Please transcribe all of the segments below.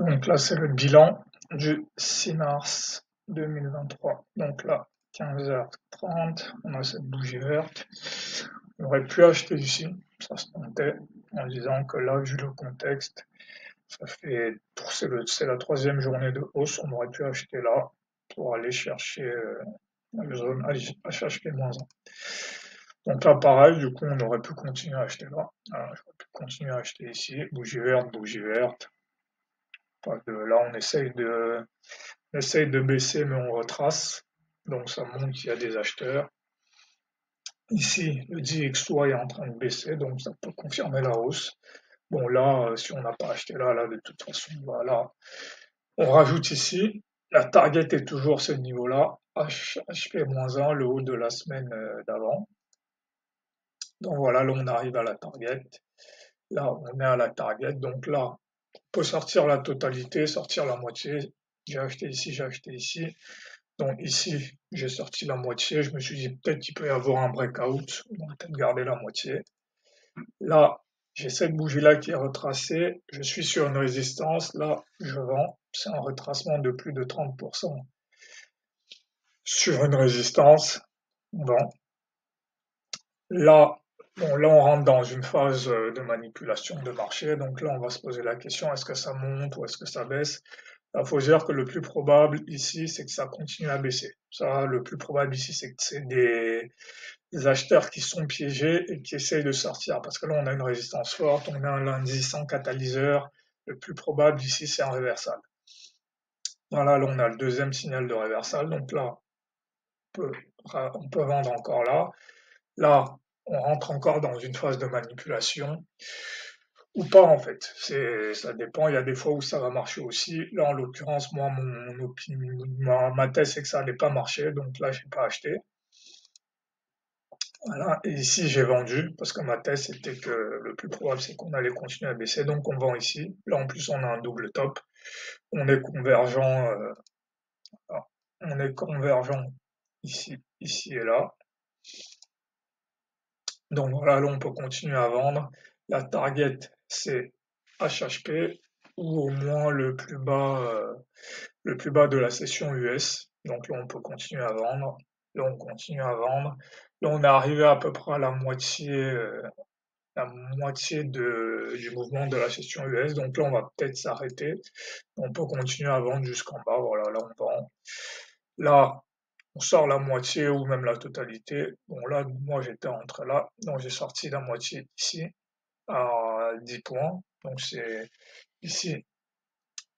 Donc là, c'est le bilan du 6 mars 2023. Donc là, 15h30, on a cette bougie verte. On aurait pu acheter ici, ça se tentait, en disant que là, vu le contexte, c'est la troisième journée de hausse, on aurait pu acheter là pour aller chercher la zone HHP-1. Donc là, pareil, du coup, on aurait pu continuer à acheter là. J'aurais pu continuer à acheter ici, bougie verte, bougie verte. Là, on essaye de baisser, mais on retrace. Donc, ça montre qu'il y a des acheteurs. Ici, le DXY est en train de baisser, donc ça peut confirmer la hausse. Bon, là, si on n'a pas acheté là, de toute façon, voilà. On rajoute ici. La target est toujours ce niveau-là. HP-1, le haut de la semaine d'avant. Donc voilà, là, on arrive à la target. Là, on est à la target. Donc là, on peut sortir la totalité, sortir la moitié. J'ai acheté ici, j'ai acheté ici. Donc ici, j'ai sorti la moitié. Je me suis dit peut-être qu'il peut y avoir un breakout. On va peut-être garder la moitié. Là, j'ai cette bougie-là qui est retracée. Je suis sur une résistance. Là, je vends. C'est un retracement de plus de 30% sur une résistance. On vend. Là, bon, là, on rentre dans une phase de manipulation de marché. Donc là, on va se poser la question, est-ce que ça monte ou est-ce que ça baisse? Il faut dire que le plus probable ici, c'est que ça continue à baisser. Ça, le plus probable ici, c'est que c'est des acheteurs qui sont piégés et qui essayent de sortir. Parce que là, on a une résistance forte, on a un lundi sans catalyseur. Le plus probable ici, c'est un réversal. Voilà, là, on a le deuxième signal de réversal. Donc là, on peut vendre encore là. Là, on rentre encore dans une phase de manipulation. Ou pas en fait, ça dépend, il y a des fois où ça va marcher aussi. Là en l'occurrence, moi mon opinion, ma thèse c'est que ça n'allait pas marcher, donc là j'ai pas acheté. Voilà, et ici j'ai vendu, parce que ma thèse c'était que le plus probable c'est qu'on allait continuer à baisser, donc on vend ici. Là en plus on a un double top, on est convergent, on est convergent ici, ici et là. Donc voilà, là on peut continuer à vendre. La target c'est HHP ou au moins le plus bas de la session US. Donc là on peut continuer à vendre. Là on continue à vendre. Là on est arrivé à peu près à la moitié du mouvement de la session US. Donc là on va peut-être s'arrêter. On peut continuer à vendre jusqu'en bas. Voilà, là on vend. Là on sort la moitié ou même la totalité. Bon là, moi j'étais entre là, donc j'ai sorti la moitié ici à 10 points. Donc c'est ici,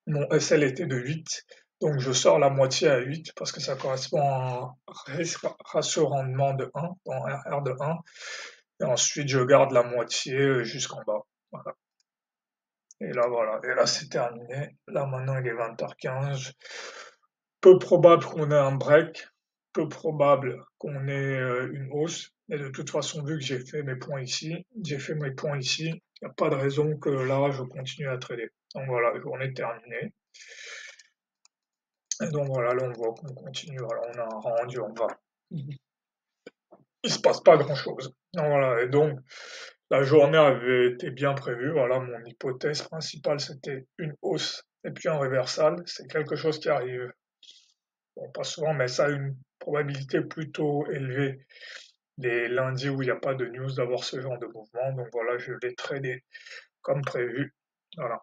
mon SL était de 8. Donc je sors la moitié à 8 parce que ça correspond à un ratio rendement de 1, dans un R de 1. Et ensuite je garde la moitié jusqu'en bas. Voilà. Et là voilà, et là c'est terminé. Là maintenant il est 20h15. Peu probable qu'on ait un break, peu probable qu'on ait une hausse. Et de toute façon, vu que j'ai fait mes points ici, il n'y a pas de raison que là, je continue à trader. Donc voilà, la journée terminée. Et donc voilà, là, on voit qu'on continue. Voilà, on a un rendu en bas. Il se passe pas grand-chose. Donc voilà, et donc, la journée avait été bien prévue. Voilà, mon hypothèse principale, c'était une hausse et puis un réversal. C'est quelque chose qui arrive. Bon, pas souvent, mais ça a une probabilité plutôt élevée les lundis où il n'y a pas de news d'avoir ce genre de mouvement. Donc voilà, je l'ai tradé comme prévu. Voilà.